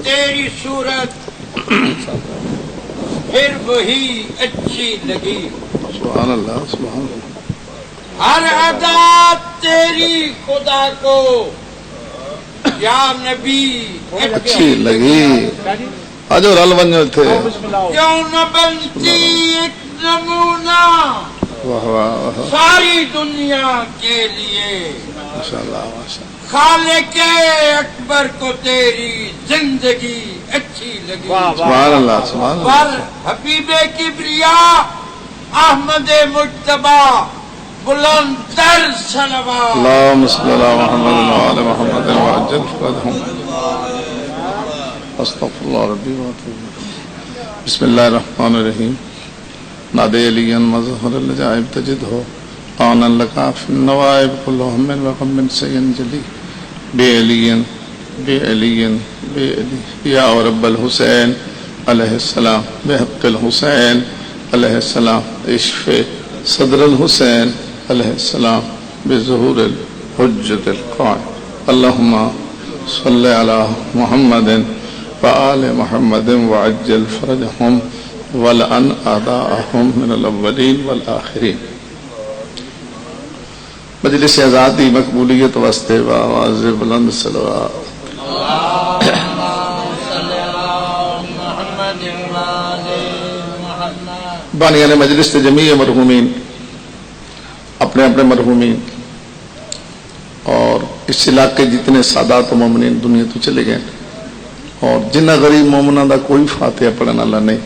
تیری صورت پھر وہی اچھی لگی. سبحان اللہ سبحان اللہ. ہر ادا تیری خدا کو یا نبی اچھی لگی. آج رل بن تھے. کیوں نہ بنتی ایک نمونہ واہ واہ ساری دنیا کے لیے. ماشاء اللہ ماشاء اللہ. خالق اکبر کو تیری زندگی اچھی لگی. سبحان اللہ سبحان اللہ. پر حبیب کبریا احمد مجتبی بلند تر صلوات. اللهم صل على محمد وعلى محمد وعجل فرجهم. استغفر الله ربي واتوب اليه. بسم الله الرحمن الرحيم. نادي عليا مظهر العجائب تجده آنا لك في النوائب كل هم وغم سينجلي بعلي بعلي بعلي يا رب الحسين عليه السلام بحق الحسين عليه السلام اشفي صدر الحسين عليه السلام بظهور الحجة القائم. اللهم صل على محمد وآل محمد وعجل فرجهم ولعن أعداءهم من الأولين والآخرين. مجلس آزادی مقبولیت واسطے آواز بلند صلوات. بانیان مجلس جمیع مرحومین اپنے اپنے مرحومین اور اس علاقے جتنے سادات و مومنین دنیا تو چلے گئے اور جنہ غریب مومنہ دا کوئی فاتحہ پڑھنا اللہ نہیں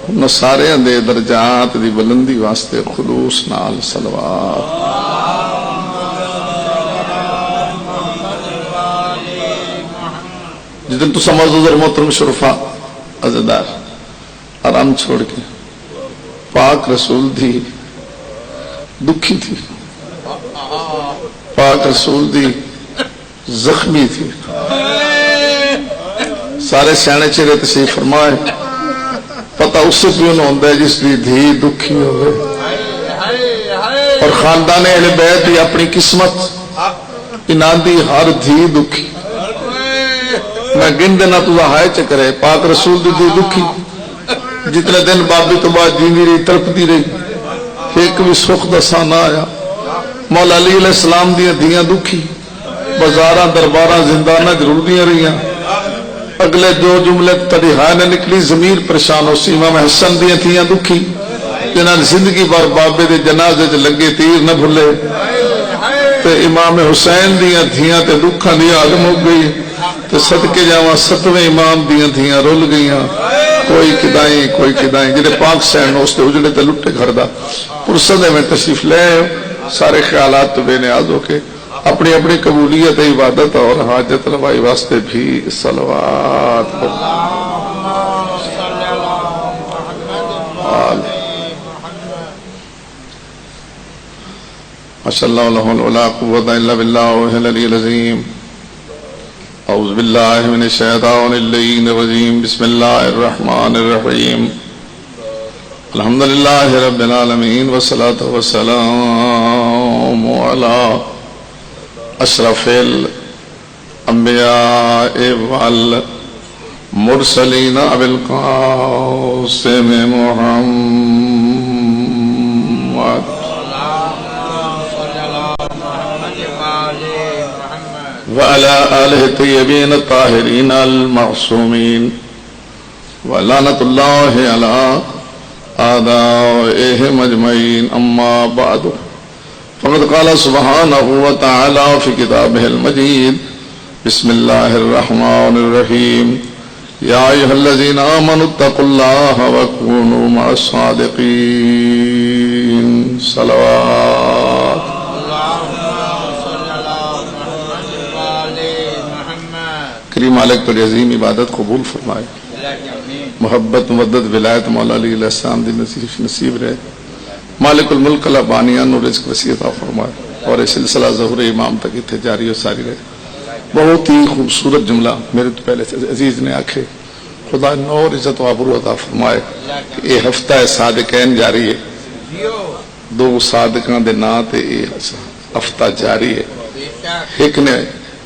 ان سارے دے درجات دی بلندی واسطے خلوص نال صلوات. جتن تو سمجھو در محترم شرفا عزیدار آرام چھوڑ کے پاک رسول دی دکھی تھی, پاک رسول دی زخمی تھی. سارے سیانے چہرے تشریف فرمائے. پتہ اس سے کیوں نہ ہوتا ہے جس کی دھی دکھی ہوئے اور خاندان اہل بیت دی اپنی قسمت انہاں دی ہر دھی دکھی. میں گن دینا تو ہائے چکرے پاک رسول دی دکھی جتنے دن بابی تو بعد جیندی رہی تڑپتی رہی ایک بھی سخ دسا نہ آیا. مولا علی علیہ السلام دیا دیاں دکھی بازاراں درباراں زنداناں ضرور دیاں رہیاں. اگلے دو جملے تڑیحائے نے نکلی ضمیر پریشان ہو سی. امام حسن دیاں تھیاں دکھی جنہاں زندگی بار بابے دے جنازے چ لگے تیر نہ بھلے. تے امام حسین دیاں تھیاں تے دکھاں دی آگ مک گئی. تے صدقے جاواں ستویں امام دیاں تھیاں رول گئیاں. کوئی کدائیں جنہیں پاک سین اس تے اجڑے تے لٹے گھر دا پرسدے میں تشریف لے سارے خیالات تو بے نیاز ہو کے اپنی اپنی قبولیت عبادت اور حاجت روائی واسطے بھی صلوات. ماشاء اللہ ولا قوت الا باللہ العلی العظیم. اعوذ باللہ من الشیطان اللعین الرجیم. بسم اللہ الرحمن الرحیم. الحمدللہ رب العالمین والصلاة والسلام علی اشرف الانبیاء والمرسلین ابی القاسم محمد وعلى آلہ الطیبین الطاہرین المعصومین ولعنۃ اللہ علی اعدائہم اجمعین. اما بعد فقد قال سبحانہ وتعالی فی کتابہ المجید. بسم اللہ الرحمن الرحیم. یا ایھا الذین آمنوا اتقوا اللہ وکونوا مع الصادقین. صلوات. کریم مالک پر عظیم عبادت قبول فرمائے. محبت مودت ولایت مولا علی علیہ السلام دی نصیب رہے. مالک الملک اللہ بانیان و رزق وسیع عطا فرمائے اور یہ سلسلہ ظہور امام تک اتنے جاری و ساری رہے. بہت ہی خوبصورت جملہ میرے تو پہلے عزیز نے آکھے خدا نور عزت و عبرو عطا فرمائے کہ یہ ہفتہ صادقین جاری ہے. دو صادقاں دے نا تے یہ ہفتہ جاری ہے. ایک نے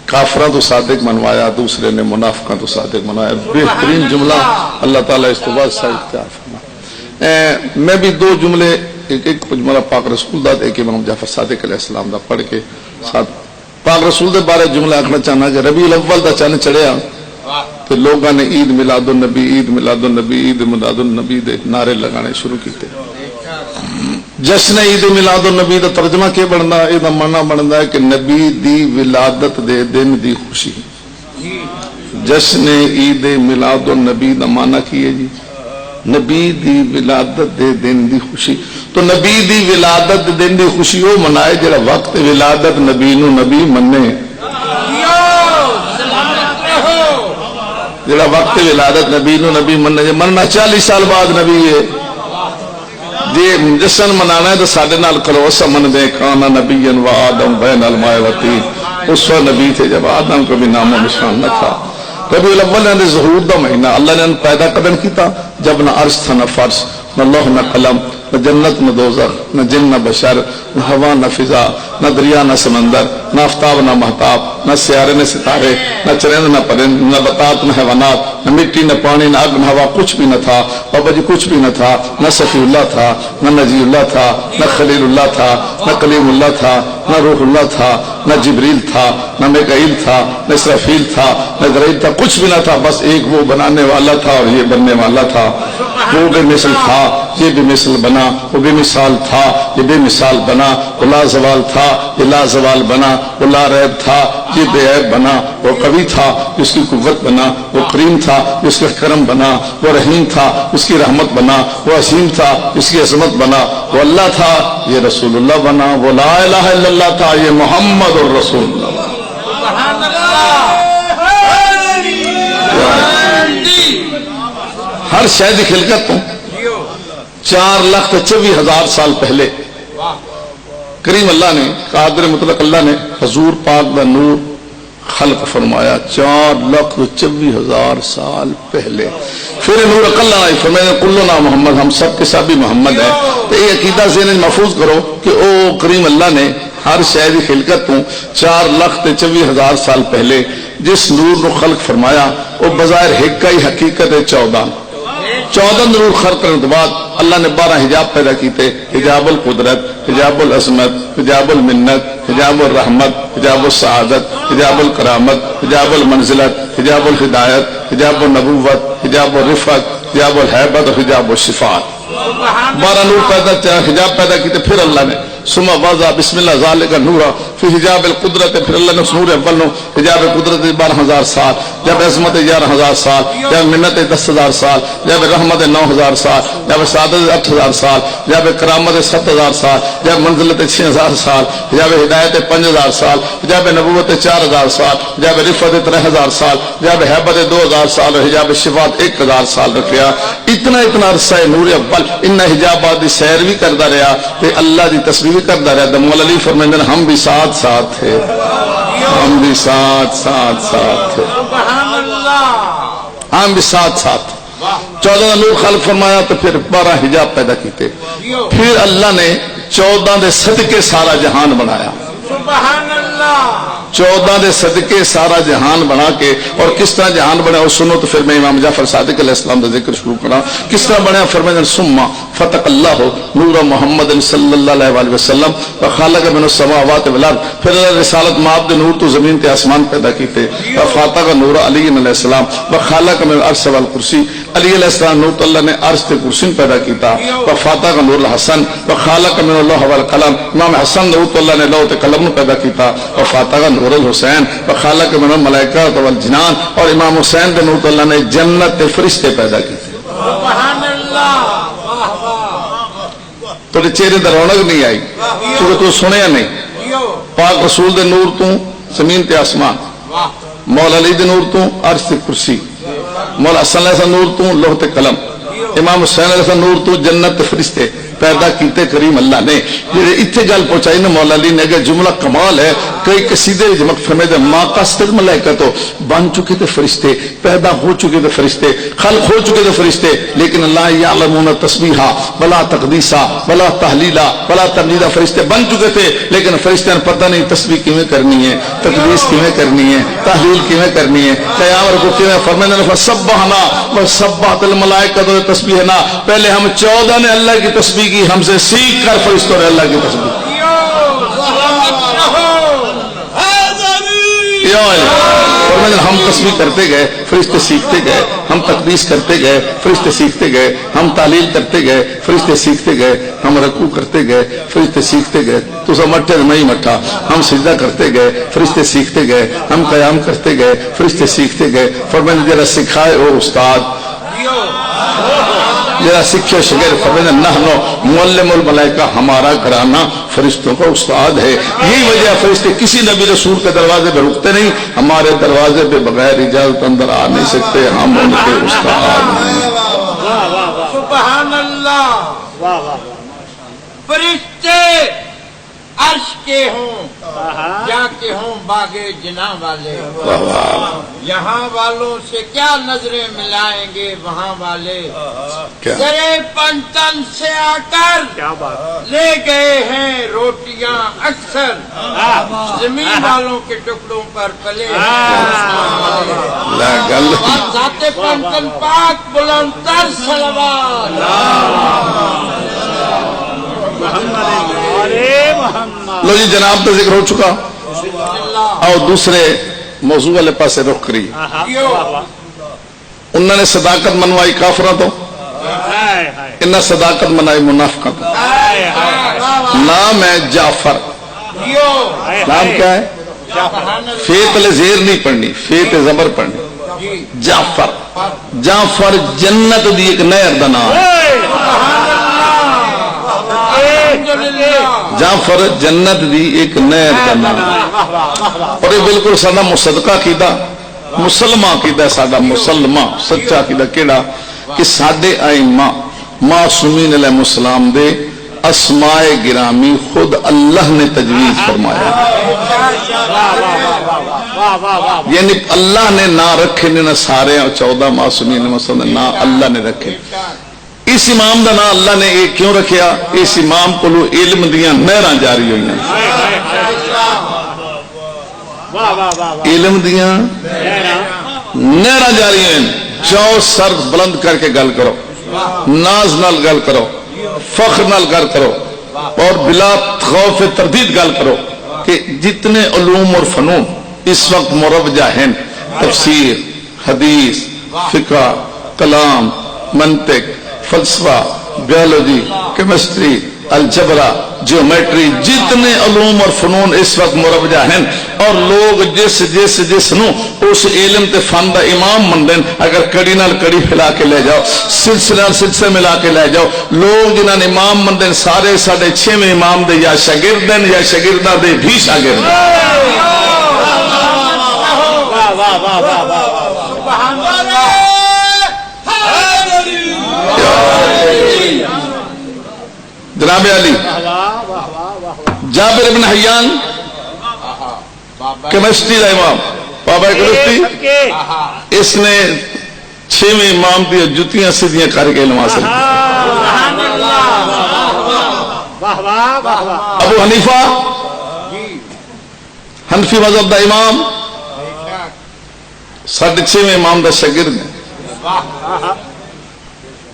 کافراں تو صادق منوایا، دوسرے نے منافقاں تو صادق منوایا. بہترین جملہ اللہ تعالیٰ اس تو بعد اختیار فرما. میں بھی دو جملے، ایک جملہ پاک رسول دا، ایک امام جعفر صادق علیہ السلام دا پڑھ کے ساتھ پاک رسول دے بارے جملہ آخنا چاہنا کہ ربیع الاول دا چند چڑھیا تو لوگوں نے عید میلاد النبی، عید میلاد النبی، عید میلاد النبی دے نعرے لگانے شروع کیتے. جشن عید میلاد النبی دا ترجمہ کیا بنتا ہے؟ یہ معنی بنتا ہے کہ نبی دی ولادت دے دن دی خوشی. جشن عید میلاد النبی دا معنی کی ہے جی؟ نبی دی ولادت دے دن دی خوشی. تو نبی دی ولادت دے دن دی خوشی وہ منائے جڑا وقت ولادت نبی نو نبی منے، جڑا وقت ولادت نبی نو نبی منے. مننا 40 سال بعد نبی ہے جی جشن منانا ہے تو سارے نال کرو سمن دے کانا نبی و آدم بین الماء و طین. اس وقت نبی تھے جب آدم کو بھی نام و نشان نہ تھا. ربیع الاول نے ظہور دا مہینہ اللہ نے پیدا قدم کیتا جب نہ عرش تھا نہ فرش، نہ لوح نہ قلم، نہ جنت نہ دوزخ، نہ جن نہ بشر، نہ ہوا نہ فضا، نہ دریا نہ سمندر، نہ آفتاب نہ مہتاب، نہ سیارے نہ ستارے، نہ چرند نہ پرند، نہ نباتات نہ حیوانات، نہ مٹی نہ پانی نہ آگ نہ ہوا، کچھ بھی نہ تھا. بابا جی کچھ بھی نہ تھا. نہ صفی اللہ تھا، نہ نجی اللہ تھا، نہ خلیل اللہ تھا، نہ کلیم اللہ تھا، نہ روح اللہ تھا، نہ جبریل تھا، نہ میکائیل تھا، نہ اسرافیل تھا، نہ اسرائیل تھا. کچھ بھی نہ تھا. بس ایک وہ بنانے والا تھا اور یہ بننے والا تھا. وہ بے مثل تھا، یہ بے مثل بنا. وہ بے مثال تھا، یہ بے مثال بنا. وہ لا زوال تھا، یہ لا زوال بنا. وہ لا ریب تھا، یہ بے عیب بنا. وہ قوی تھا، اس کی قوت بنا. وہ کریم تھا، اس کا کرم بنا. وہ رحیم تھا، اس کی رحمت بنا. وہ عظیم تھا، اس کی عظمت بنا. وہ اللہ تھا، یہ رسول اللہ بنا. وہ لا الہ الا اللہ تھا، یہ محمد الرسول اللہ. ہر شاید خلقت تو 4,24,000 سال پہلے کریم اللہ نے، قادر مطلق اللہ نے حضور پاک دا نور خلق فرمایا 4,24,000 سال پہلے. پھر نور اقل آئی فرمایا کلنا محمد، ہم سب کے سب بھی محمد ہیں. تو یہ عقیدہ ذہن محفوظ کرو کہ او کریم اللہ نے ہر شاید خلقت تو 4,24,000 سال پہلے جس نور نو خلق فرمایا وہ بظاہر ایک ہی حقیقت ہے 14 نور خلق کرنے کے بعد اللہ نے 12 حجاب پیدا کیتے. حجاب القدرت، حجاب العظمت، حجاب المنت، حجاب الرحمت، حجاب السعادت، حجاب الکرامت، حجاب المنزلت، حجاب الہدایت، حجاب النبوت، حجاب الرفعت، حجاب الحیبت اور حجاب الشفاعت. 12 نور پیدا حجاب پیدا کیتے. پھر اللہ نے ثم وضع بسم اللہ ذالک نورا فی حجاب القدرت. پھر اللہ نے اس نور اول نو حجاب قدرت 12,000 سال، جب عظمت 11,000 سال، جب منت 10,000 سال، جب رحمت 9,000 سال، جب سعادت 8,000 سال، جب کرامت 7,000 سال، جب منزلت 6,000 سال، جب ہدایت 5,000 سال، جب نبوت 4,000 سال، جب رفعت 3,000 سال، جب حیبت 2,000 سال اور حجاب شفاعت 1,000 سال رکھیا. اتنا عرصہ نور اول ان حجابات دی سیر بھی کرتا رہا تے اللہ دی تسبیح بھی کرتا رہا. مولا علی فرمائندے ہیں ہم بھی ساتھ ساتھ تھے، ہم بھی ساتھ ساتھ تھے، ہم بھی ساتھ ساتھ. 14 نور خلق فرمایا تو پھر 12 حجاب پیدا کیتے. پھر اللہ نے 14 دے صدقے سارا جہان بنایا. 14 دے صدقے سارا جہان بنا کے. اور کس طرح جہان بنا وہ سنو تو پھر میں امام جعفر صادق علیہ السلام کا ذکر شروع کرا. کس طرح بنا فرمایا ثم فتح اللہ نور محمد صلی اللہ علیہ وسلم وخلق من السماوات والارض. پھر اللہ رسالت ماب دے نور تو زمین تے آسمان پیدا کیتے. وفاتح نور علی علیہ السلام وخلق من العرش والکرسی. علی علیہ السلام نور تو اللہ نے عرش تے کرسی پیدا کیتا. وفاتح نور الحسن وخلق من اللوح والقلم. امام حسن نور تو اللہ نے لوح تے قلم پیدا کیتا. وفاتح نور الحسین وخلق من الملائکہ والجنان. اور امام حسین دے نور تو اللہ نے جنت تے فرشتے پیدا کیتے. سبحان اللہ. تو چہرے تے رونق نہیں آئی کیونکہ تو سنیا نہیں. پاک رسول دے نور تو زمین تے آسمان، مولا علی دے نور تو عرش تے کرسی، مولا حسن علیہ السلام نور تو لوح تے قلم، امام حسین علیہ السلام نور تو جنت تے فرشتے. پیدا کیتے کریم اللہ نے جڑے اتنے گل پہنچائی نا مولا علی نے اگر جملہ کمال ہے کئی قصیدے جمک فرمے دے ما قصد ملائکہ تو بن چکے تھے فرشتے پیدا ہو چکے تھے فرشتے خلق ہو چکے تھے فرشتے لیکن اللہ یعلمون تسبیحا ولا تقدیسا ولا تحلیلا ولا تمجیدا فرشتے بن چکے تھے لیکن فرشتوں نے پتہ نہیں تسبیح کیویں کرنی ہے تقدیس کیویں کرنی ہے تحلیل کیویں کرنی ہے قیام رکوع کیویں فرمایا نے فسبحنا وسبحت الملائکۃ تسبیحنا پہلے ہم 14 نے اللہ کی تسبیح کی ہم سے سیکھ کر فرشتوں نے اللہ کی تسبیح ہم تسبیح کرتے گئے فرشتے سیکھتے گئے ہم تقدیس کرتے گئے فرشتے سیکھتے گئے ہم تعلیل کرتے گئے فرشتے سیکھتے گئے ہم رکوع کرتے گئے فرشتے سیکھتے گئے تو سب مٹھے نہیں مٹھا ہم سجدہ کرتے گئے فرشتے سیکھتے گئے ہم قیام کرتے گئے فرشتے سیکھتے گئے فرمایا جرا سکھائے او استاد جرا سکھے شگر فرمایا نحنو معلم الملائکہ ہمارا گھرانہ فرشتوں کا استاد ہے یہی وجہ فرشتے کسی نبی رسول کے دروازے پہ رکتے نہیں ہمارے دروازے پہ بغیر اجازت اندر آ نہیں سکتے ہم ان کے استاد ہیں سبحان اللہ فرشتے عرش کے ہوں یا کہ ہوں باغ جناح والے یہاں والوں سے کیا نظریں ملائیں گے وہاں والے ذرے پنتن سے آ کر لے گئے ہیں روٹیاں اکثر زمین والوں کے ٹکڑوں پر پلے ذات پنتن پاک بلند تر صلوات لو جی جناب کا ذکر ہو چکا آؤ دوسرے موضوع والے پاسے رخ کری انہوں نے صداقت منوائی کافروں تو انہیں صداقت منائی منافقہ تو نام ہے جعفر نام کیا ہے فیت لے زیر نہیں پڑھنی فیت زبر پڑھنی جعفر جعفر جنت دی ایک نہر دا نام جعفر جنت دی ایک نہر دا نام اور یہ بالکل سادہ مصدقہ کیدا مسلمہ کیدا سادہ مسلمہ سچا کیدا کیڑا کہ سادے ائمہ معصومین علیہ السلام دے اسماء گرامی خود اللہ نے تجویز فرمایا یعنی اللہ نے نہ رکھے نہ سارے 14 معصومین مسلم نہ اللہ نے رکھے اس امام دا نام اللہ نے یہ کیوں رکھیا اس امام کو علم دیاں نہراں جاری ہوئی ہیں علم دیاں نہراں جاری ہیں جاؤ سر بلند کر کے گل کرو ناز نال گل کرو فخر نال گل کرو اور بلا خوف تردید گل کرو کہ جتنے علوم اور فنون اس وقت مروجہ ہیں تفسیر حدیث فقہ کلام منطق فلسفہ بیولوجی کیمسٹری الجبرا جیومیٹری جتنے علوم اور فنون اس وقت مروجہ ہیں اور لوگ جس نو اس علم تے فن دا امام مندن اگر کڑی نال کڑی پھیلا کے لے جاؤ سلسلے ملا کے لے جاؤ لوگ جنہاں نے امام مندن سارے ساڑھے 6ویں امام دے یا شاگردن یا شاگردہ دے بھی شاگرد جناب علی جابر بن حیان کیمسٹری کا امام بابا کیمسٹری اس نے 6ویں امام کی جتیاں سیدھیاں کر کے علم حاصل ابو حنیفہ حنفی مذہب دا امام 6.5ویں امام دا شاگرد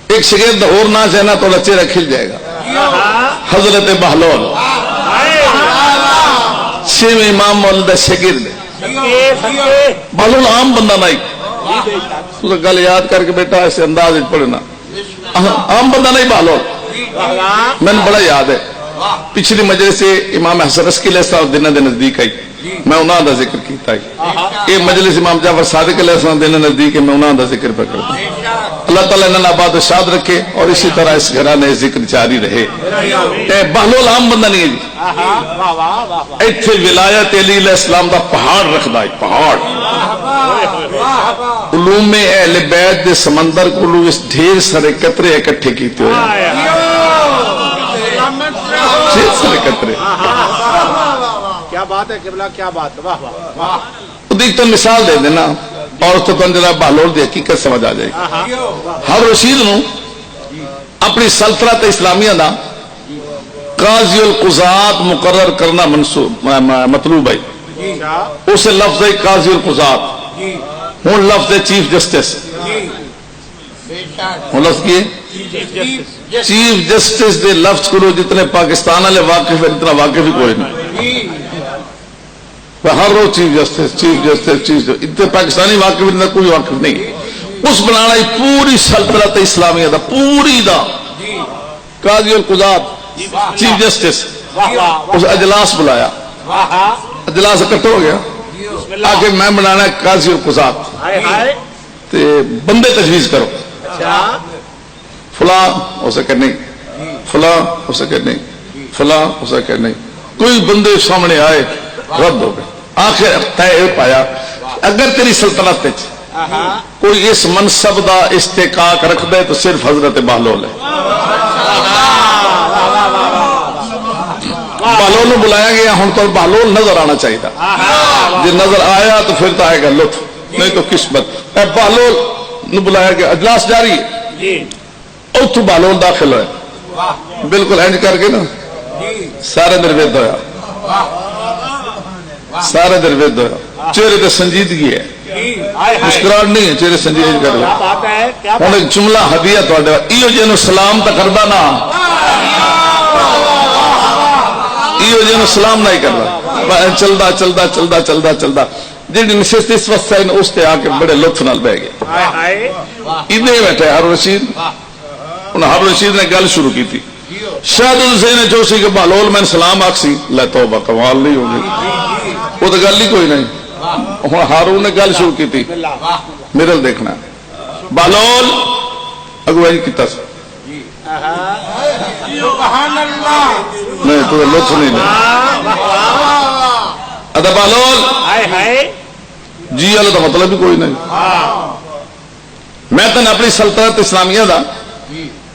ایک شاگرد اور نہ چاہنا تو چہرہ کھل جائے گا حضرت بہلول 6ویں امام مولد شاگرد بہلول عام بندہ نہیں گل یاد کر کے بیٹا ایسے انداز پڑھنا عام بندہ نہیں بہلول میں نے بڑا یاد ہے پچھلی مجلس سے امام حسن عسقی علیہ السلام دنوں دے نزدیک آئی میں انہاں دا ذکر کیتا ہے یہ مجلس امام جعفر صادق علیہ السلام دنوں نزدیک ہے میں انہاں دا ذکر پہ کرتا ہوں اللہ تعالیٰ انہاں آباد و شاد رکھے اور اسی طرح اس گھرانے ذکر جاری رہے بہلول عام بندہ نہیں ہے جی ایتھے ولایت علی علیہ السلام دا پہاڑ رکھدا ہے پہاڑ علوم اہل بیت دے سمندر کو اس ڈھیر سارے قطرے اکٹھے کیتے ہوئے قطرے. کیا بات ہے قبلہ، کیا بات ہے، واہ واہ واہ. دیکھ تو مثال دے دینا اور تو جناب بہلول دی حقیقت سمجھ آ جائے گی. ہر رشید نو اپنی سلطنت اسلامیہ دا قاضی القضات مقرر کرنا مطلوب ہے. اسے لفظ ہے قاضی القضات، ہوں لفظ ہے چیف جسٹس. ہوں لفظ کی چیف جسٹس دے لفظ کرو جتنے پاکستان والے واقف ہے اتنا واقف ہی کوئی نہیں. ہر روز chief justice chief justice chief, اتنے پاکستانی واقف اتنا کوئی واقف نہیں. اس بنانا پوری سلطنت اسلامیہ دا پوری دا قاضی القضات چیف جسٹس. اس اجلاس بلایا، اجلاس اکٹھا ہو گیا آگے میں بنانا ہے قاضی القضات، تے بندے تجویز کرو. فلاں ہو سکے نہیں، فلاں ہو سکے نہیں، فلاں ہو سکے نہیں. کوئی بندے سامنے آئے رد ہو گئے. آخر طے پایا اگر تیری سلطنت کوئی اس منصب دا استحقاق رکھ دے تو صرف حضرت بہلول ہے. بہلول نے بلایا گیا، ہوں تو بہلول نظر آنا چاہیے تھا. جب نظر آیا تو پھر تو آئے گا لطف، نہیں تو قسمت. بہلول نے بلایا گیا، اجلاس جاری ہے. اتو بہلول داخل ہوئے، بالکل اینج کر کے نا سارے دروید ہوا، سارے دروید ہوا. چہرے تے سنجیدگی ہے، مسکراہٹ نہیں ہے، چہرے سنجیدگی کر رہے. ہوں ایک جملہ ہدیہ تھوڑے ایو جی سلام تو کردا نا، ایو جی سلام نہیں کردا، چلدا چلدا چلدا چلدا چلدا جی نشست اس وقت اس تے آ کے بڑے لطف نال بہ گئے. ادھر بیٹھے ہارون رشید. ہارون رشید نے گل شروع کی تھی. شاہد حسین نے جو سی کہ بہلول میں سلام آکسی لے توبہ کمال نہیں ہوگی، وہ تو گل ہی کوئی نہیں. ہوں ہارون نے گل شروع کی تھی، میرے دیکھنا بہلول اگوائی کیتا سا نہیں تو لطف نہیں لے ادا بہلول جی اللہ تو مطلب بھی کوئی نہیں. میں تن اپنی سلطنت اسلامیہ دا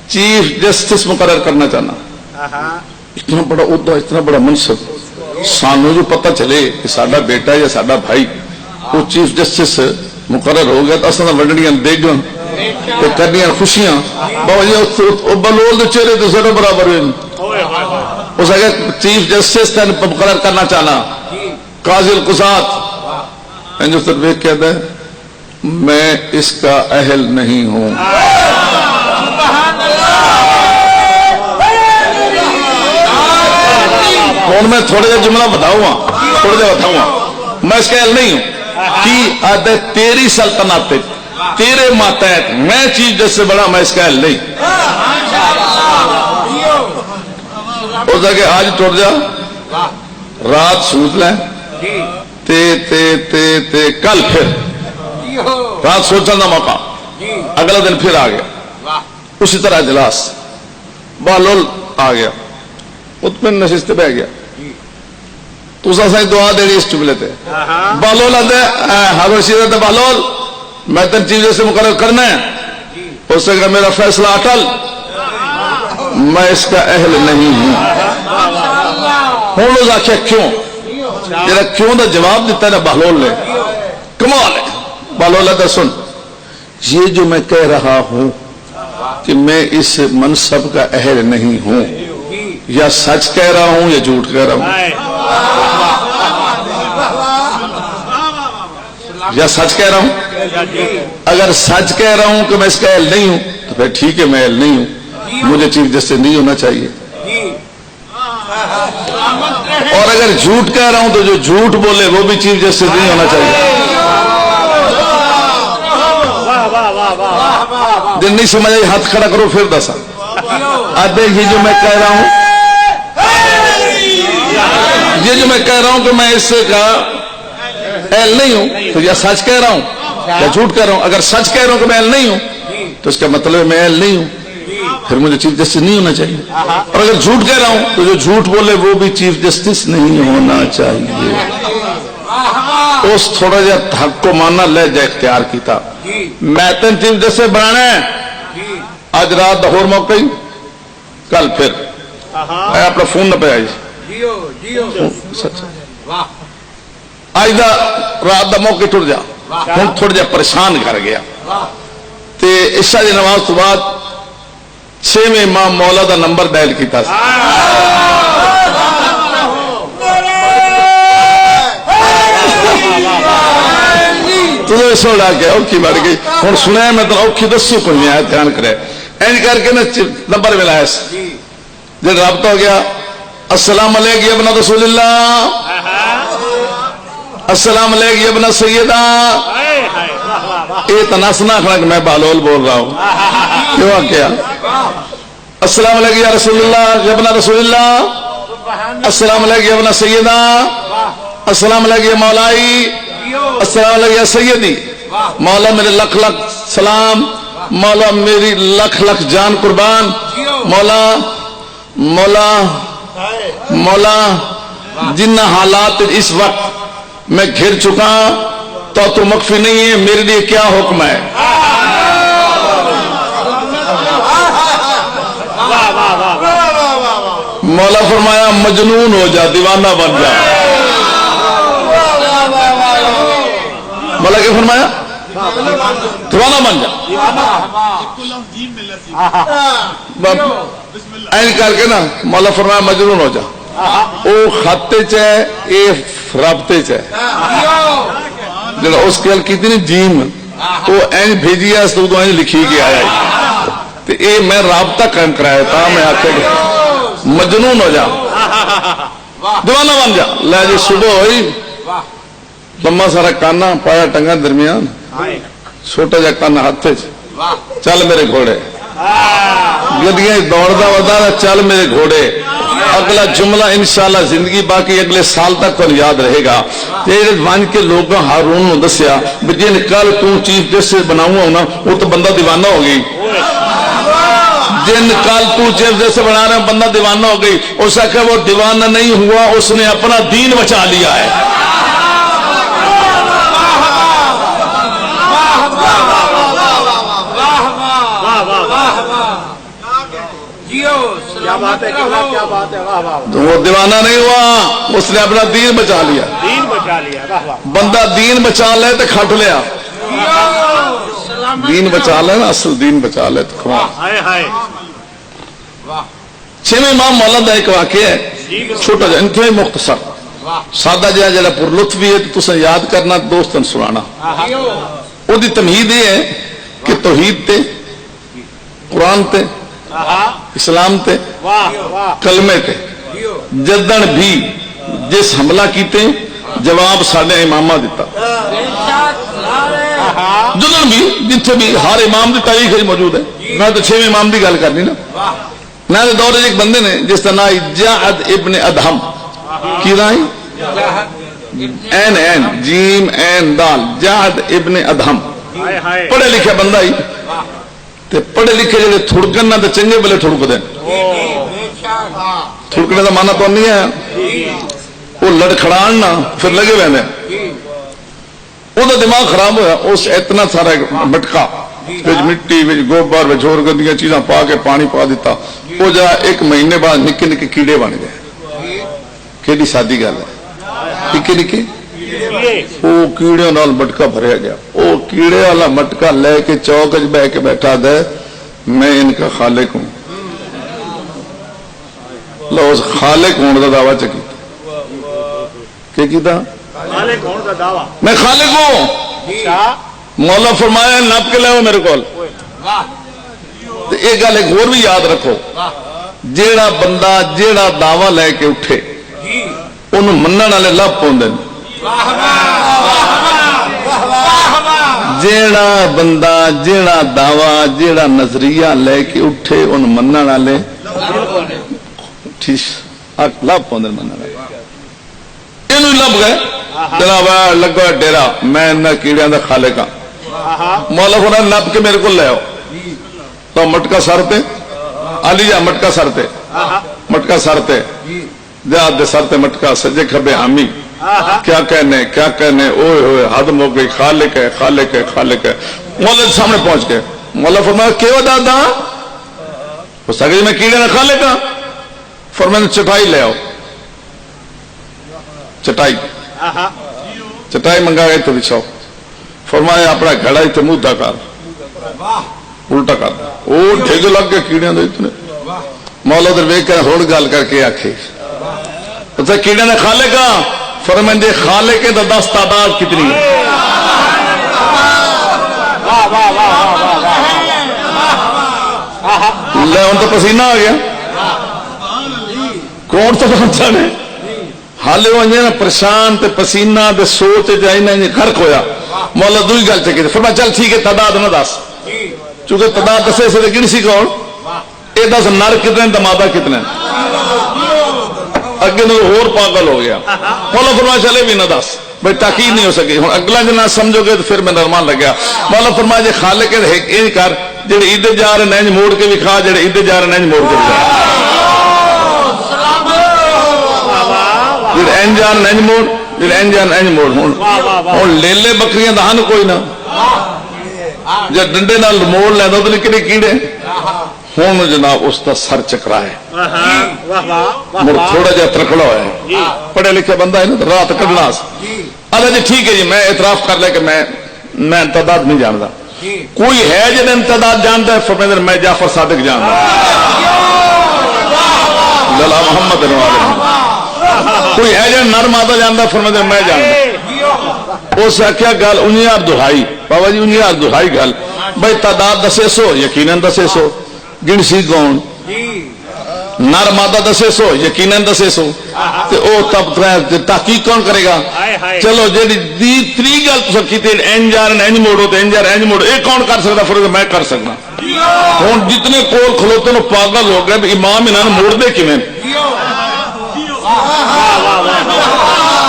چیف جسٹس مقرر کرنا چاہنا. اتنا بڑا عہدہ، اتنا بڑا منصب، سانو جو پتہ چلے کہ ساڈا بیٹا یا ساڈا بھائی وہ چیف جسٹس مقرر ہو گیا تو اصل وڈڑیاں دیگاں تے کرنیاں خوشیاں. بابا جی بہلول دے چہرے تو سارے برابر ہوئے. اس اگر چیف جسٹس تن مقرر کرنا چاہنا قاضی القضات جو ترویج کہتا ہے میں اس کا اہل نہیں ہوں. اور میں تھوڑے جا جملہ بتاؤں تھوڑے جا بتاؤں میں اس کا اہل نہیں ہوں. کی آدھے تیری سلطنت تیرے ماتحت میں چیز جس سے بڑا میں اس کا اہل نہیں. ہو سکے آج ٹوٹ جا رات سوچ لیں تے کل پھر رات سوچنے کا موقع، اگلا دن پھر آ گیا. اسی طرح اجلاس بہلول آ گیا، مطمئن نشست بہ گیا. تو سائیں دعا دینی اس جملے تے بہلول آتے ہارون رشید آتے بہلول میں تین چیزوں سے مقرر کرنا ہے. اس سے میرا فیصلہ اٹل، میں اس کا اہل نہیں ہوں. ہوں لوگ آخیا کیوں؟ جرا کیوں دا جواب دیتا ہے نا بہلول نے، کمال ہے. بہلول آتا سن، یہ جو میں کہہ رہا ہوں کہ میں اس منصب کا اہل نہیں ہوں، یا سچ کہہ رہا ہوں یا جھوٹ کہہ رہا ہوں؟ یا سچ کہہ رہا ہوں؟ اگر سچ کہہ رہا ہوں کہ میں اس کا اہل نہیں ہوں تو پھر ٹھیک ہے، میں اہل نہیں ہوں، مجھے چیف جسٹس نہیں ہونا چاہیے. اور اگر جھوٹ کہہ رہا ہوں تو جو جھوٹ بولے وہ بھی چیف جسٹس نہیں ہونا چاہیے. دن نہیں سمجھ آئی ہاتھ کھڑا کرو پھر دسا. آدھے یہ جو میں کہہ رہا ہوں، یہ جو میں کہہ رہا ہوں کہ میں اس کا اہل نہیں ہوں تو یا سچ کہہ رہا ہوں یا جھوٹ کہہ رہا ہوں. اگر سچ کہہ رہا ہوں کہ میں اہل نہیں ہوں تو اس کا مطلب ہے میں اہل نہیں ہوں، پھر مجھے چیف جسٹس نہیں ہونا چاہیے. اور اگر جھوٹ کہہ رہا ہوں تو جو جھوٹ بولے وہ بھی چیف جسٹس نہیں ہونا چاہیے. اس تھوڑا جا حق کو ماننا لہجہ اختیار کیتا. میں تین چیف جسٹس بنانا ہے. آج رات لاہور موقع کل پھر میں اپنا فون نہ پایا جی جیو جیو سچ واہ اج دا رات دا موقع ٹر جا ہوں تھوڑا جا پریشان کر گیا واہ تے عشاء دی نماز تو بعد 6ویں امام مولا دا نمبر ڈائل کیتا سی تو اس اڑا کے اوکھی مر گئی ہوں سنیا میں تو اوکھی دسو کوئی نہیں آیا دھیان کرے اینج کر کے نا نمبر ملایا جب رابطہ ہو گیا السلام علیکم ابن رسول اللہ السلام علیکم ابن سیدہ یہ تو نسنا کھڑا کہ میں بہلول بول رہا ہوں کیوں کیا السلام علیکم یا رسول اللہ ابن رسول اللہ السلام علیکم ابن سیدہ السلام علیکم یا مولائی السلام علیکم یا سیدی مولا میرے لکھ لکھ سلام مولا میری لکھ لکھ جان قربان مولا مولا مولا جن حالات اس وقت میں گھر چکا تو مخفی نہیں ہے میرے لیے کیا حکم ہے مولا فرمایا مجنون ہو جا دیوانہ بن جا مولا کیا فرمایا دیوانہ بن جا این کر کے نا مولا فرمایا مجنون ہو جا او خطے چاہے اے رابطے چاہے جڑا اس کے حل کی تھی جیم وہ این بھیجی ہے اس تو این لکھی کے آیا تو اے میں رابطہ قائم کرایا تھا میں آتے گا مجنون ہو جا دیوانہ بن جا لے جی صبح ہوئی لمبا سارا کانا پایا ٹنگا درمیان چھوٹا جا کانا ہاتھے چل میرے گھوڑے گڈیاں دوڑدا ودا چل میرے گھوڑے اگلا جملہ انشاءاللہ زندگی باقی اگلے سال تک کو یاد رہے گا ون کے لوگوں ہارون نے دسیا جن کل تو چیف جسٹس بناؤں ہونا وہ تو بندہ دیوانہ ہو گئی جن کل تو چیف جسٹس بنا رہے ہیں بندہ دیوانہ ہو گئی اس کہ وہ دیوانہ نہیں ہوا اس نے اپنا دین بچا لیا ہے کیا بات ہے کیا بات ہے واہ واہ وہ دیوانہ نہیں ہوا اس نے اپنا دین بچا لیا دین بچا لیا واہ واہ بندہ دین بچا لے تو کھٹ لیا دین بچا لے نا اصل دین بچا لے تو کھوا ہائے ہائے 6ویں امام مولا دا ایک واقعہ ہے چھوٹا جا انتہائی مختصر سادہ جہا جڑا پر لطف بھی ہے تو تسیں یاد کرنا دوستن سنانا وہ دی تمہید یہ ہے کہ توحید تے قرآن تے اسلام تے کلمے تے جدن بھی جس حملہ کیتے جواب ساڑھے امامہ دیتا جدن بھی جتھے بھی ہر امام دی تاریخ ہی موجود ہے میں تو 6ویں امام دی گل کرنی نا میں دور ایک بندے نے جس طرح جعد ابن ادہم کی رائی این این جیم این دال جعد ابن ادہم پڑھے لکھے بندہ ہی تے پڑھے لکھے جڑے تھڑکن نہ تے چنگے بلے تھڑک دیں تھڑکنے کا معنی تو نہیں ہے وہ لڑکھڑان نہ پھر لگے ہوئے وہ دماغ خراب ہوا اس اتنا سارا مٹکا مٹی گوبر اور گندیاں چیزاں پا کے پانی پا دیتا وہ جا 1 مہینے بعد نکے نکے کیڑے بن گئے کیڑی سادی گل ہے نکے نکے وہ کیڑے نال مٹکا بھریا گیا وہ کیڑے والا مٹکا لے کے چوک بہ کے بیٹھا دے میں ان کا خالق ہوں لو اس خالق ہونے کا دعویٰ چکی کیتا میں خالق ہوں مولا فرمایا نپ کے لے میرے کو ایک گل ایک اور بھی یاد رکھو جیڑا بندہ جیڑا دعویٰ لے کے اٹھے انہوں منن والے لب پاؤندے جیڑا بندہ جیڑا دعویٰ جیڑا نظریہ لے کے اٹھے انہوں منن والے لب پاؤندے منن والے انہوں لب گئے جناب لگا ڈیرا میں نہ کیڑیاں دا خالق ہاں مولا فرمایا نپ کے میرے کو لے آؤ تو مٹکا سر تے علی جا مٹکا سر تے مٹکا سر تے جہاد دے سر تے مٹکا سجے کھبے حامی کیا کہنے اوئے ہوئے حدم ہو گئی خالق ہے خالق ہے خالق ہے مولا سامنے پہنچ گئے مولا فرمایا کیوں دادا ہو سکے میں کیڑے نہ خالق ہاں فرمایا چٹائی لے آؤ. چٹائی چٹائی منگا گئے تو بچھاؤ. فرمایا اپنا گھڑا اتنے مودا کر, الٹا کر. وہ ڈگ لگ گئے کیڑیاں دے اتنے. مولا ادھر ویک کر ہوڑ گل کر کے آخے اچھا کیڑے نے خالق کا. فرمائے خالق کے 10 تعداد کتنی ہے؟ لے ہوں تو پسینہ آ گیا. کون تو پہنچا نے حالے وہ نا پریشان تے پسینہ تے سوچ جائیں غرق ہویا. مولا دوئی گل چکی فرمایا چل ٹھیک ہے تعداد نہ دس, چونکہ تعداد دسے سے گن سی کون یہ 10 نر کتنے دمادہ کتنے اگے تو اور پاگل ہو گیا. مولا فرمایا چلے بھی نہ دس بھائی تاکید نہیں ہو سکی. ہوں اگلا جو نہ سمجھو گے تو پھر میں نرمان لگیا. مولا فرمایا جی خالق کے یہ کر جڑے ادھر جا رہے نینج موڑ کے بھی کھا, جڑے ادھر جا رہے نینج موڑ کے بھی کھا. جڑے این جان نینج موڑ, جڑے این جان نینج موڑ. ہوں لے لے بکریاں دہن کوئی نہ جب ڈنڈے نال موڑ لینا تو نکلے کیڑے. ہوں جناب اس کا سر چکرا ہے, تھوڑا جہا ترکڑا ہوا ہے, پڑھے لکھے بندہ ہے نا رات کڈنا. اللہ جی ٹھیک ہے جی میں اعتراف کر لے کہ میں تعداد نہیں جانتا. کوئی ہے جن تعداد جانتا ہے؟ فرمایا میں جعفر صادق جانتا للا محمد. کوئی ہے جن نر مادہ جانتا؟ فرمایا میں جانتا. اس آخیا گل 19 دہائی بابا جی 19 دہائی گل بھائی تعداد 10 یقیناً 10 گنسی کون نر مادہ 10 یقیناً 10 تب تحقیق کون کرے گا؟ چلو جی تری گل کی این جار اینج موڑو تو این جار اینج موڑو یہ کون کر سکتا؟ فرق میں کر سکتا. ہوں جتنے کول کھلوتے نو پاگل ہو گئے امام انہوں نے موڑ دے کیویں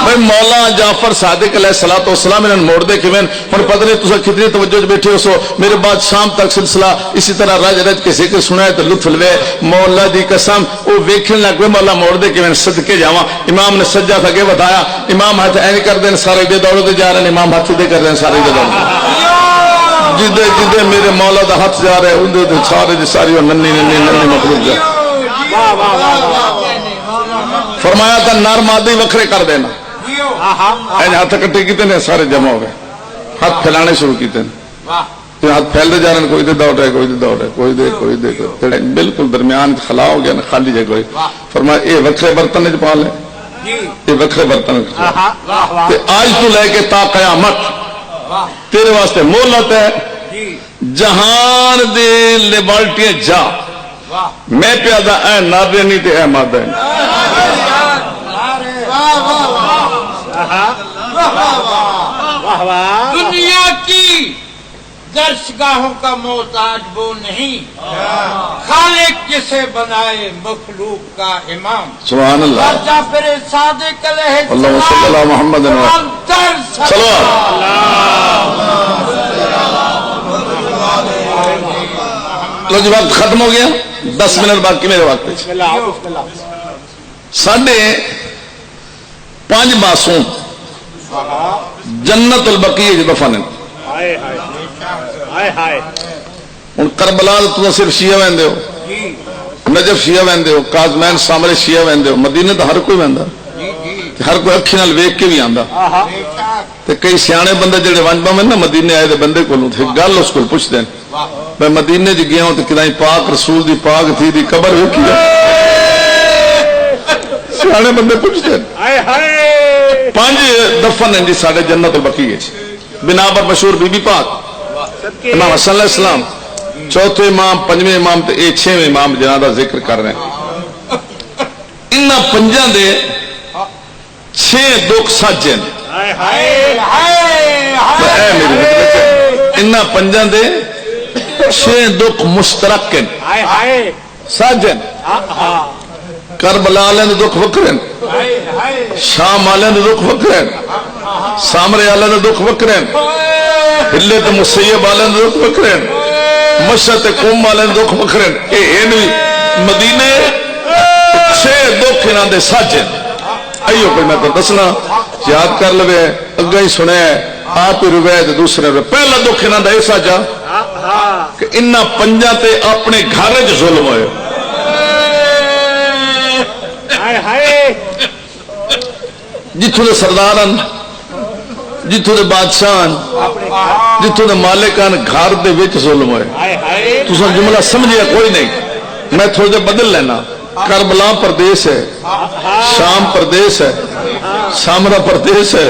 بھائی مولا جعفر صادق علیہ الصلوۃ والسلام انہوں نے موڑ دے کیویں. ہوں پتہ نہیں تسا کتنی توجہ بیٹھے ہو سو میرے بعد شام تک سلسلہ اسی طرح رج رج کے ذکر سنا تو لطف لوے. مولا دی قسم وہ ویکھن لگ پے مولا موڑ دے کیویں صدقے جاواں. امام نے سجا تھا کہ بتایا امام ہاتھ این کر دین سارے دے دوڑتے جا رہے ہیں, امام ہاتھ دے کر دین سارے دے دوڑتے جدے جدے میرے مولا دا ہاتھ جا رہے اندر سارے دی ساری ننی ننی ننی مخلوق جا. فرمایا تھا نر مادی وکھرے کر دینا. ہاتھ کٹے کیتے ہیں سارے جمع ہو گئے, ہاتھ پھیلانے شروع کیتے ہیں. ہاتھ پھیلتے جا رہے ہیں, کوئی دے دوڑ رہے کوئی دے دوڑ رہے کوئی دے بالکل درمیان خلا ہو گیا نا خالی جگہ ہوئی. فرمایا یہ وکھرے برتن پا لے, یہ وکھرے برتن آج تو لے کے تا قیامت تیرے واسطے مہلت ہے. جہان دے لیبارٹیاں جا میں پیادا اے نادے نہیں تے اے مادہ نہیں. دنیا کی درسگاہوں کا محتاج وہ نہیں خالق جسے بنائے مخلوق کا امام. سبحان اللہ. جعفر صادق علیہ اللہم صلی اللہ محمد لو جی وقت ختم ہو گیا, 10 منٹ باقی میرے وقت. 5.5 معصوم جنت البقیع دفن. ہوں کربلا تو صرف شیعہ وہدے ہو, نجف شیعہ وہدے ہو, کاظمین سامرے شیعہ وہدے ہو, مدینے تو ہر کوئی وہدا, ہر کوئی اکھی نال ویکھ کے بھی آندا. کئی سیانے بندے جڑے ونج پاویں نا مدینے آئے دے بندے کولوں گل اس کو پوچھتے ہیں میں مدینے چ گیا ہوں تو کدائیں پاک رسول دی پاک تھی دی قبر ویکھی سیانے بندے پوچھتے ہیں. 5 دفن ہیں جی ساڈے جنت البقیع بنا پر مشہور بی بی پاک امام حسن علیہ السلام, چوتھے امام, 5ویں امام تے 6ویں امام جنہاں دا ذکر کر رہے ہیں. انہاں 5 دے 6 دکھ سچ ہیں. انہاں 5 دے 6 دکھ مشترک ہیں سچ ہیں. کربلا والے دکھ وکرے, شام والے دکھ وکرے, سامرے والے دکھ وکرے, ہلے تو مسیب والے دکھ وکرے, مشرق قوم والے دکھ وکرے. مدینے 6 دکھ انہوں دے سچ ہیں. ایو کوئی میں تو دسنا یاد کر لو, اگا ہی سنے آپ ہی روے دوسرے روے. پہلا دکھ انہوں دا ایسا جا کہ انہاں 5 تے اپنے گھر چ ظلم ہوئے. جتوں دے سردار ہیں، جتوں دے بادشاہ ہیں، جتوں دے مالک ہیں، گھر دے وچ ظلم ہوئے. تساں جملہ سمجھیا کوئی نہیں، میں تھوڑے دے بدل لینا. کربلا پردیس ہے، شام پردیس ہے، سامرا پردیس ہے،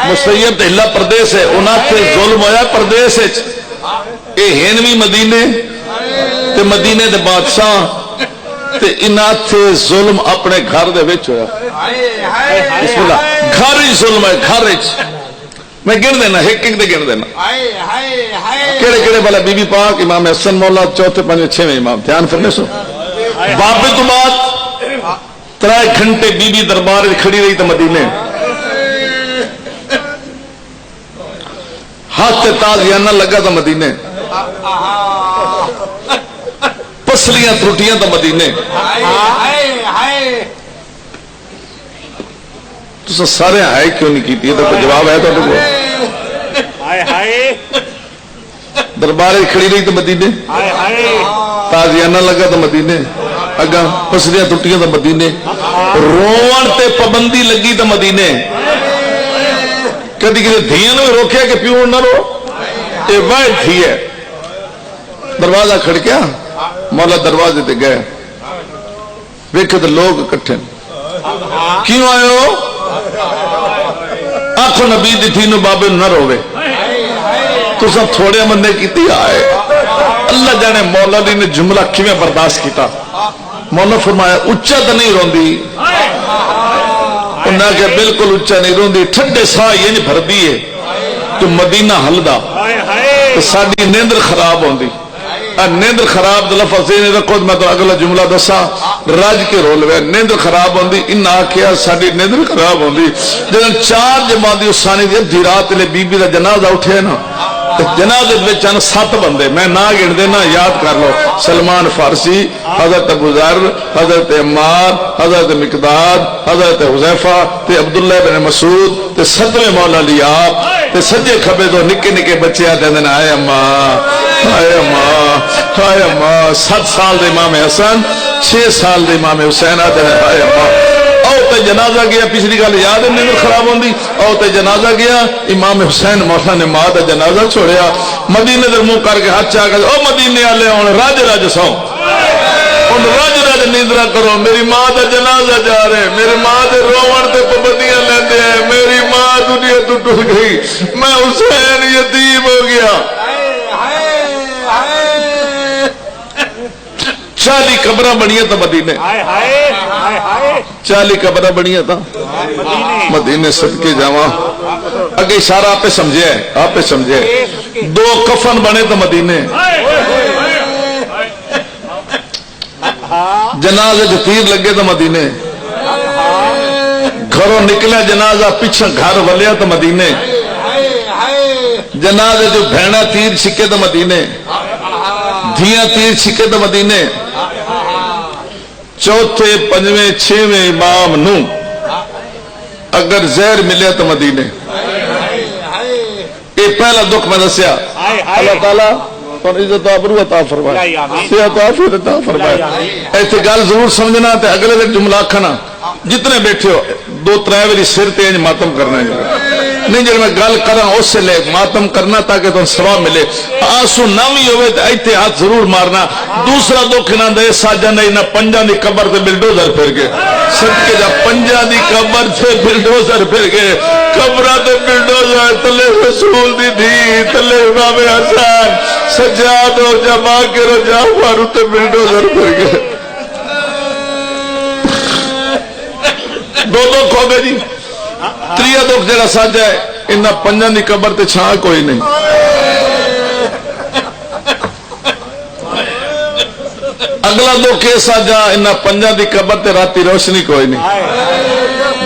مسیب ہلا پردیس ہے. انہاں تے ظلم ہویا پردیس وچ. اے ہنوی مدینے تے مدینے دے بادشاہ تے انہاں تے ظلم اپنے گھر دے وچ ہویا. بسم اللہ. گھر ہی ظلم ہے، گھر وچ. میں گن دینا، ایک ایک دے گن دینا. کہڑے کہڑے والا بی بی پاک، امام حسن مولا، چوتھے پنجویں چھویں امام. دھیان فرنے سو. بابے تو بعد 3 گھنٹے بی بی دربار کھڑی رہی تو مدینے. ہاتھ تے تازیانہ لگا تو مدینے. پسلیاں ترٹیاں تو مدینے. تو سارے ہائے کیوں نہیں کیتی؟ تو کوئی جواب ہے تو دربار کھڑی رہی تو مدینے، تازیانہ لگا تو مدینے، اگا پسلیاں ٹوٹیاں تو مدینے، رون تے پابندی لگی تو مدینے. کدی کسی دھیاں نے روکیا کہ پیو نہ رو، یہ واحد تھی ہے. دروازہ کھڑکیا، مولا دروازے تے گئے، ویکھے تو لوگ اکٹھے. کیوں آئے ہو؟ آخو نبی دی تھی نو بابے نہ روے. تو سب تھوڑے بندے کیتی آئے. اللہ جانے مولا علی نے جملہ کیویں برداشت کیتا. مولا فرمایا اچا تو نہیں روندی؟ انہاں کہ بالکل اچا نہیں روندی. ٹھنڈے سا یہ بھر دیے تو مدینہ ہلدا تو ساری نیندر خراب ہوندی. نیندر خراب لفظ نہیں رکھو. میں تو اگلا جملہ دسا رج کے رول وے. نیندر خراب ہوندی. انہاں آخیا ساری نیندر خراب ہوندی. جب 4 جماعت اسانی دی ادھی رات لے بی بی دا جنازہ اٹھے نا، جنازے وچ 7 بندے، میں نہ گن دینا، یاد کر لو. سلمان فارسی، حضرت ابو ذر، حضرت عمار، حضرت مقداد، حضرت حذیفہ تے عبداللہ بن مسعود تے 7ویں مولا علی آپ تے سجے کھبے تو نکے نکے بچے آتے ہیں. آئے اماں، آئے اماں، آئے اماں. 7 سال دے امام حسن، 6 سال دے امام حسین آتے ہیں. آئے اماں. او تے جنازہ گیا، پچھلی گل یاد ہے نیندر خراب ہوندی. او تے جنازہ گیا، امام حسین مولا نے ماں دا جنازہ چھوڑیا. مدینے دے منہ کر کے ہاتھ چاہ کے او مدینے والے ہن رج رج سو، ہن رج رج نیندرا کرو. میری ماں دا جنازہ جا رہے، میری ماں دے روون تے پابندیاں لیندے ہیں. میری ماں دنیا تو ٹر گئی، میں حسین یتیم ہو گیا. 40 قبراں بنیاں تو مدینے، 40 قبراں بنیاں تو مدینے. صدقے جاواں. اگے اشارہ آپ سمجھے، آپ سمجھے. 2 کفن بنے تو مدینے. جنازے جو تیر لگے تو مدینے. گھروں نکلے جنازہ پیچھے گھر ولیا تو مدینے. جنازے جو بہنا تیر چھکے تو مدینے، دھیاں تیر چھکے تو مدینے. 4، 5، 6 امام نو اگر زہر ملے تو مدینے. یہ پہلا دکھ میں دسیا. اللہ تعالیٰ عزت آبرو عطا فرمائے، صحت عافیت عطا فرمائے. ایتھے گل ضرور سمجھنا تے اگلے دن جملہ آکھنا. جتنے بیٹھے ہو 2-3 باری سر تے ماتم کرنا نہیں. جب میں گل کرا اس سے لے ماتم کرنا تاکہ تم ثواب ملے. آنسو نہ بھی ہوئے تو ایتھے ہاتھ ضرور مارنا. دوسرا دکھ نہ دے ساجا نہیں نہ پنجاں دی قبر تے بلڈوزر پھر گئے. صدقے جا پنجاں دی قبر تے بلڈوزر پھر گئے. قبراں تے بلڈوزر تلے رسول دی دھی تلے امام حسن سجاد ہو جما کے رو جا مارو تے بلڈوزر پھر گئے. 2 دکھ ہو گئے جی. 3 دکھ جڑا ساجا ہے انہاں 5 دی قبر تے چھاں کوئی نہیں. اگلا دکھ یہ ساجا انہاں 5 دی قبر تے راتی روشنی کوئی نہیں.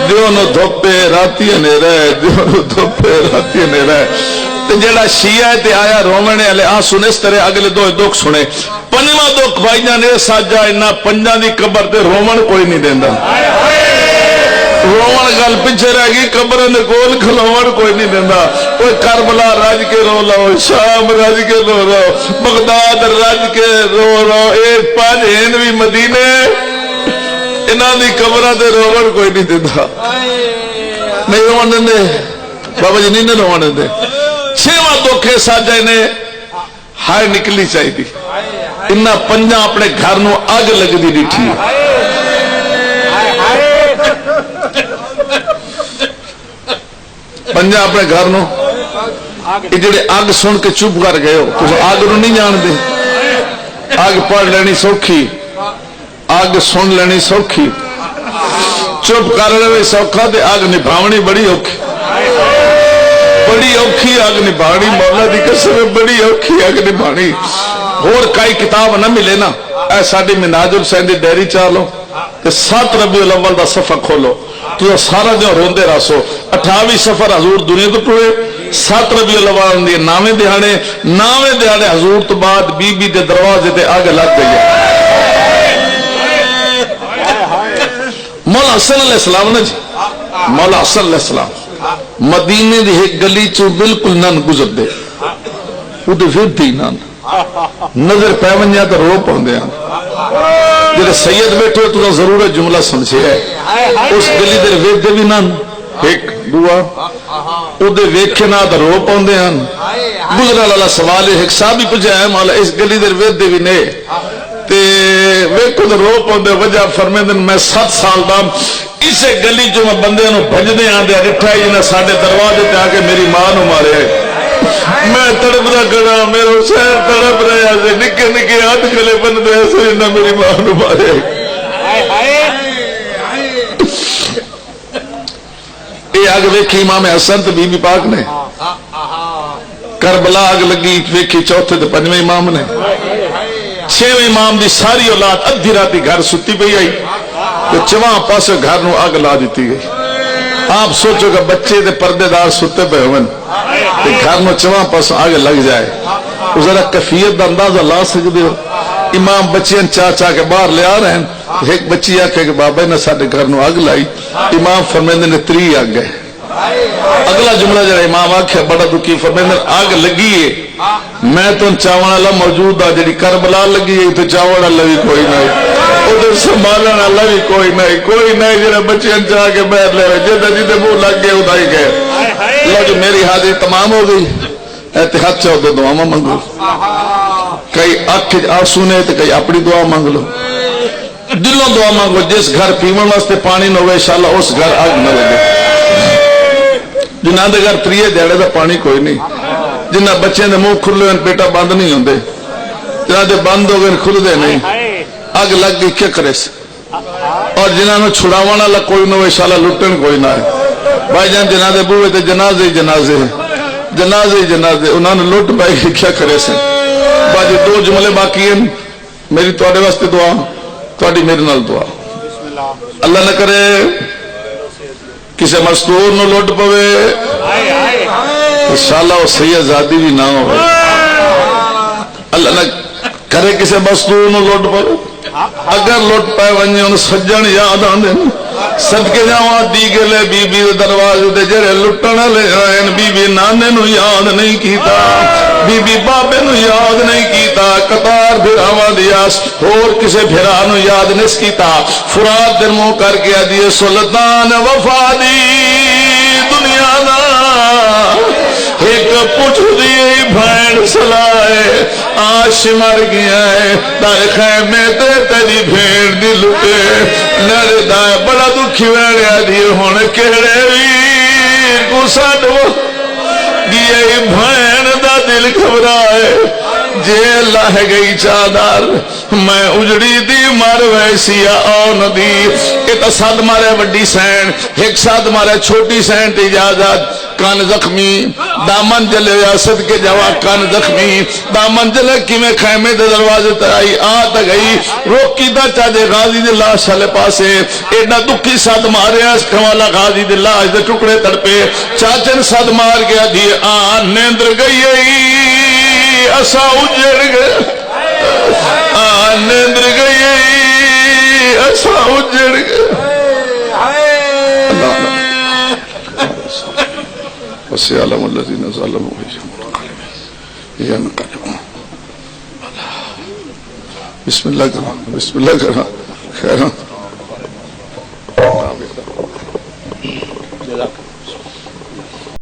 دیو نو دھوپے راتی ہنیرا ہے، دیو نو دھوپے راتی ہنیرا ہے. تے جڑا شیعہ ہے تے آیا رومنے والے آ سنے اس طرح اگلے 2 دکھ سنے. 5واں دکھ بھائی جان یہ ساجا انہاں 5 دی قبر تے رومن کوئی نہیں دیندا. رومن گل پیچھے رہ گئی، قبر دے کول کھلوون کوئی نہیں دیندا. کوئی کربلا رج کے رو لو، شام رج کے رو لو، بغداد رج کے رو لو. 5 ہندوی مدینے انہوں کی قبر سے روڑ کوئی نہیں دیتا نہیں رو دے بابا جی نہیں رو دے چھواں دکھ سج نے ہائے نکلی چاہیے ان پنجا اپنے گھر نو اگ لگتی ڈٹھی پنجا اپنے گھر نو جڑے اگ سن کے چپ کر گئے ہو تو اگ نو نہیں جانتے اگ پڑھ لینی سوکھی اگ سن لینی سوکھی چپ کر لے سوکھا تے اگ نبھاونی بڑی اوکھی بڑی اوکھی اگ نبھانی مولا دی قسم بڑی اوکھی اگ نبھانی اور کئی کتاب نہ ملے نا اے ساڈی مناج الحسین دی ڈیری چالو تے 7 ربیع الاول دا صفحہ کھولو تو سارا دن روندے راسو 28 سفر حضور دنیا تو ٹرے 7 ربیع الاول دی 9ویں دہاڑے حضور تو بعد بی بی دے دروازے تے اگ لگ گئی مولا حسن علیہ السلام نے جی مولا حسن علیہ السلام مدینے دی ایک گلی چو بالکل نن گزر دے وہ دے ورد ہی نن نظر پیونیا تو رو پاندے ہیں جب سید بیٹھے تو ضرور جملہ سمجھے ہے اس گلی دے ورد بھی نن ایک دعا او دے ویکھے نہ تو رو پاندے ہیں گزرا لالا سوال ایک صاحب ہی پوچھا ہے مولا اس گلی دے ورد بھی نے تے ویکھو تو رو پاندے وجہ فرمیندن میں 7 سال دا اسے گلی جو میں بندے نو بھجدے آندے اٹھا ہی نہ ساڈے دروازے تے آ کے میری ماں نو مارے میں تڑپدا کھڑا میرے حسین تڑپ رہا سے نکے نکے ہاتھ گلے بندے ایسے نہ میری ماں نو مارے یہ آگ ویکھی امام حسن تے بی بی پاک نے کربلا آگ لگی ویکھی چوتھے تے 5ویں امام نے 6ویں امام دی ساری اولاد ادھی راتی گھر ستی پئی آئی تو 4 پاسے گھر نو آگ لا دیتی گئی آپ سوچو کہ بچے دے پردے دار ستے پہ ہوئن کہ گھر نو 4 پاسے آگ لگ جائے ذرا کفیت دا اندازہ لا سکتے ہو امام بچیاں چاہ کے باہر لے آ رہے ہیں ایک بچی آکے کہ بابا نے ساڑھے گھر نو آگ لائی امام فرمیندے نے 3 آگ گئے اگلا جملہ جڑا امام آکھے بڑا دکھی فرمیندے آگ لگی ہے میں تو چاوڑ اللہ موجود آ جڑی کربلا لگی ہے تو چاوڑ اللہ بھی کوئی نہیں ادھر سنبھالن اللہ بھی کوئی نہیں جڑا بچیاں چاہ کے باہر لے جدہ جدہ منہ لگ گئے ادا ہی گئے لو جو میری حاضری تمام ہو گئی احتیاط چاہو تو دعا مانگو کئی آنکھ آنسو نے تو کئی اپنی دعا مانگ لو دلوں دعا مانگو جس گھر پیون واسطے پانی نہ ہوئے انشاءاللہ اس گھر آگ نہ لگے جنہاں دے گھر 3 دیہڑے دا پانی کوئی نہیں جنہاں بچے دے منہ کھلے ہیں پیٹا بند نہیں ہوندے جنہاں دے بند ہو گئے کھل دے نہیں آگ لگ گئی کیا کرے سے اور جنہاں نے چھڑاوانا لگ کوئی نہ ہوئے انشاءاللہ لٹن کوئی نہ ہے بھائی جان جنہاں دے بوئے تے جنازے انہوں نے لٹ پائی گئی کیا کرے سے باجی 2 جملے باقی ہیں میری توڑے واسطے دعا توڑی میرے نال دعا اللہ نہ کرے کسی مستور نو لٹ پوے انشاءاللہ وہ صحیح آزادی بھی نہ ہوئے اللہ نہ کرے کسی مستور نو لٹ پوے اگر لٹ پائے ونجے ان سجن یاد آن دیں صدقے جاواں دی گلے بی بی دروازے دے جڑے لٹن لے آئے بی بی نانے نو یاد نہیں کیتا بی بی بابے نو یاد نہیں کیتا قطار بھراواں دیاس اور کسے بھرا نو یاد نہیں کیتا فرات دل منہ کر کے دیے سلطان وفا دی دنیا دا ایک پوچھ دی بھین سلائے آش مر گیا ہے تارے خیمے تے تیری بھین دی لٹے نرے دائے بڑا دکھی ویڑیا دیئے ہونے کہڑے ویر کو ساڑھو گیا بھین دا دل گھبرائے جے اللہ گئی چادر میں اجڑی دی مار ویسی آن دی ایتا ساتھ مارے وڈی سین ایک ساتھ مارے چھوٹی سین تی اجازت کان زخمی دامن جلے ریاست کے جوا کان زخمی دامن جلے کی میں خیمے دے دروازے ترائی آتا گئی روکی دا چاہے غازی دے لاش شالے پاسے ایڈا دکھی ساتھ مارے اس کمالا غازی دے لاش دے ٹکڑے تڑپے چاچن ساتھ مار گیا دیئے آن نیندر گئی اسا اجڑ گئے آن نیندر گئی اسا اجڑ گئے اللہ وسيعلم الذين ظلموا يا نقلب بسم الله الرحمن الرحيم خير